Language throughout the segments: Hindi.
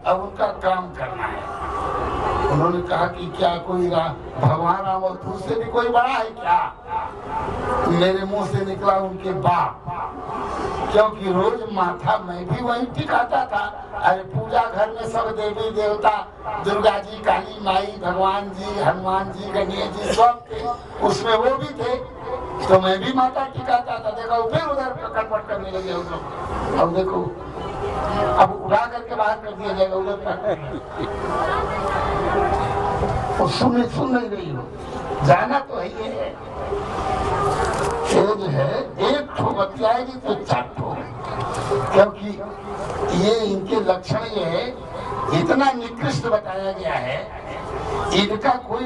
अब उनका काम करना है। उन्होंने कहा कि क्या कोई भगवान राम और दूसरे भी कोई बड़ा है क्या? मेरे मुंह से निकला उनके बाप, क्योंकि रोज माथा मैं भी वहीं टिकाता था। अरे पूजा घर में सब देवी देवता, दुर्गा जी, काली माई, भगवान जी, हनुमान जी, गणेश जी सब थे, उसमें वो भी थे, तो मैं भी माथा टिकाता था। देखो फिर उधर कटपट करने लगे उन लोग। अब देखो अब उड़ा करके बाहर कर दिया जाएगा उधर। सुन नहीं रही हो, जाना तो है ये है। जो है एक ठो बतियाएगी तो चार ठो, क्योंकि ये इनके लक्षण ये है, इतना निकृष्ट बताया गया है, इनका कोई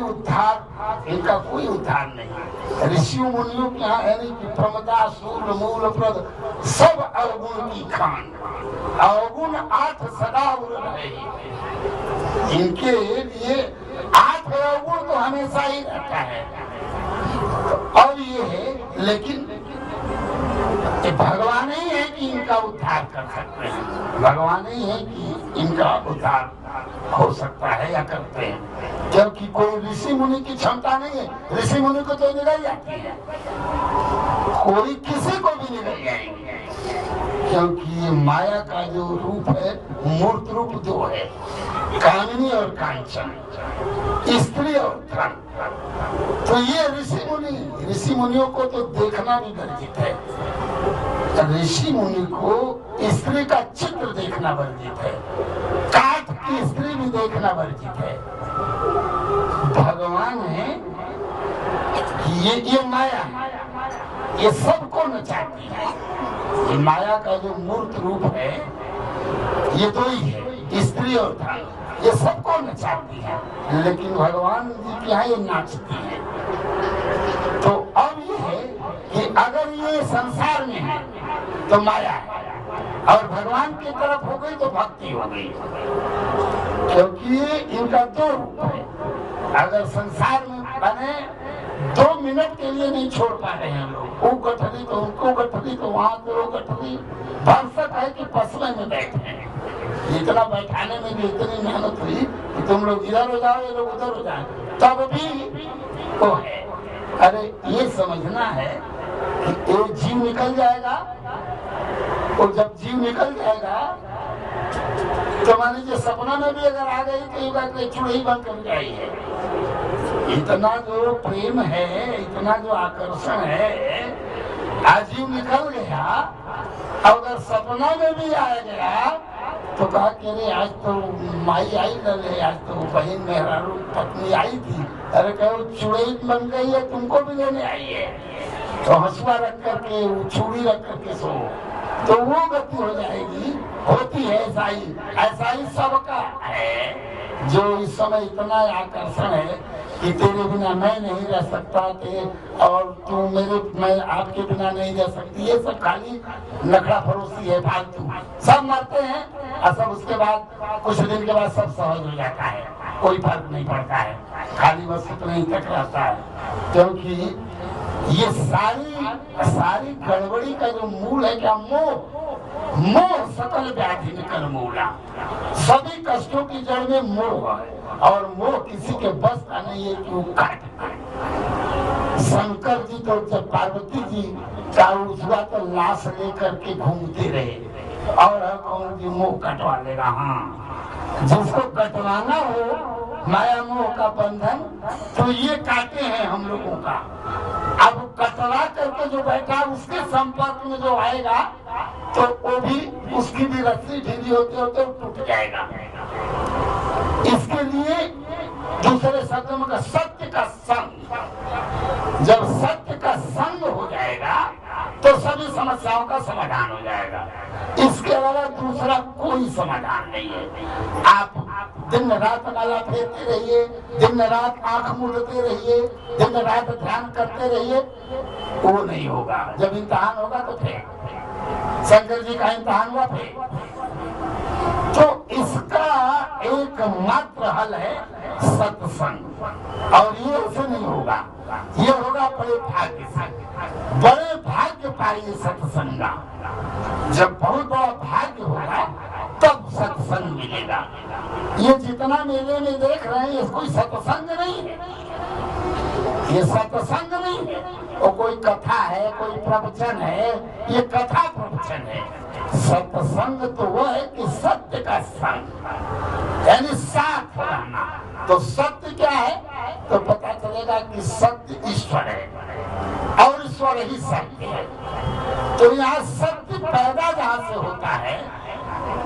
उद्धार नहीं। ऋषियों मुनियों के यहाँ है नहीं कि प्रमदा सूर्य मूल प्रद सब अवगुण की खान, अवगुण 8 सदा रहे। इनके लिए 8 अवगुण तो हमेशा ही रहता है। और ये है, लेकिन भगवान ही है कि इनका उद्धार कर सकते हैं, भगवान ही है कि इनका उद्धार हो सकता है या करते हैं, क्योंकि कोई ऋषि मुनि की क्षमता नहीं है। ऋषि मुनि को तो निकल जाती है, कोई किसी को भी निकल जाएंगे, क्योंकि ये माया का जो रूप है, मूर्त रूप दो है, कामिनी और कांचन, स्त्री और धन। तो ये ऋषि मुनियों को तो देखना भी वर्जित है। ऋषि मुनि को स्त्री का चित्र देखना वर्जित है, काठ की स्त्री भी देखना वर्जित है। भगवान है ये माया, ये सबको नचाती है। ये माया का जो मूर्त रूप है, ये दो ही है, स्त्री और धन, ये सबको नचाती है, लेकिन भगवान जी के यहाँ ये नाचती है। तो अब ये है कि अगर ये संसार में है तो माया है, और भगवान की तरफ हो गई तो भक्ति हो गई, क्योंकि ये इनका दो रूप है। अगर संसार में बने 2 मिनट के लिए नहीं छोड़ पा रहे हैं लोग, वो गठरी तो उनको गठरी तो वहां तो वो गठरी, भरसक है कि पसले में बैठे हैं। इतना बैठाने में भी इतनी मेहनत हुई कि तुम लोग इधर हो जाओ, ये लोग उधर हो जाए, तब भी वो है। अरे ये समझना है कि एक जीव निकल जाएगा, और जब जीव निकल जाएगा तो मान लीजिए सपना में भी अगर आ गई तो चुड़ई बन कर जाई है। इतना जो प्रेम है, इतना जो आकर्षण है, आज जीव निकल गया, अगर सपना में भी आ गया तो कहा कि अरे आज तो माई आई न, आज तो बहन मेहरारू पत्नी आई थी, अरे कहो चुड़ई बन गई है, तुमको भी लेने आई है, तो हंसुआ रख करके, चूड़ी रख करके सो, तो वो गति हो जाएगी। होती है ऐसा ही सबका है। जो इस समय इतना आकर्षण है कि तेरे बिना मैं नहीं रह सकता थे, और तू मैं आपके बिना नहीं रह सकती, ये सब खाली नखरा फरोसी है, फालतू। सब मरते हैं और सब उसके बाद कुछ दिन के बाद सब सहज हो जाता है, कोई फर्क नहीं पड़ता है, खाली बस उतना ही तक रहता है। क्योंकि ये सारी गड़बड़ी का जो मूल है क्या? मोह सकल व्याधि निकल मूला। सभी कष्टों की जड़ में मोह है, और मोह किसी के बस का नहीं है कि वो काट पाए। शंकर जी तो जब पार्वती जी का उसका तो लाश लेकर के घूमते रहे, और कौन जी मोह कटवा लेगा। हाँ, जिसको कटवाना हो माया मोह का बंधन, तो ये काटे हैं हम लोगों का। अब कटवा करके जो बैठा उसके संपर्क में जो आएगा तो वो भी, उसकी भी रस्सी ढीली होते होते टूट जाएगा। इसके लिए दूसरे शब्दों में सत्य का संग, जब सत्य का संग हो जाएगा तो सभी समस्याओं का समाधान हो जाएगा। इसके अलावा दूसरा कोई समाधान नहीं है। आप दिन रात नाला फेरते रहिए, दिन रात आंख मूंदते रहिए, दिन रात ध्यान करते रहिए, वो नहीं होगा। जब इम्तिहान होगा तो फिर शंकर जी का इम्तिहान हुआ फिर, तो इसका एकमात्र हल है सत्संग। और ये ऐसे नहीं होगा, ये होगा बड़े भाग्य से। बड़े भाग्य पाइए सत्संग। जब बहुत बड़ा भाग्य होगा तब सत्संग मिलेगा। ये जितना मेले में देख रहे हैं ये कोई सत्संग नहीं है, ये सत्संग नहीं है, वो कोई कथा है, कोई प्रवचन है, ये कथा प्रवचन है। सत्संग तो वो है कि सत्य का संग, यानी साथ रहना। तो सत्य क्या है, तो पता चलेगा कि सत्य ईश्वर है और ईश्वर ही सत्य है। तो यहाँ सत्य पैदा जहाँ से होता है,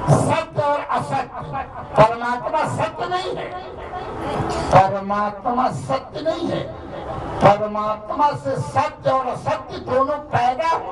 सत्य और असत्य, परमात्मा सत्य नहीं है, परमात्मा सत्य नहीं है, परमात्मा से सत्य और असत्य दोनों पैदा होते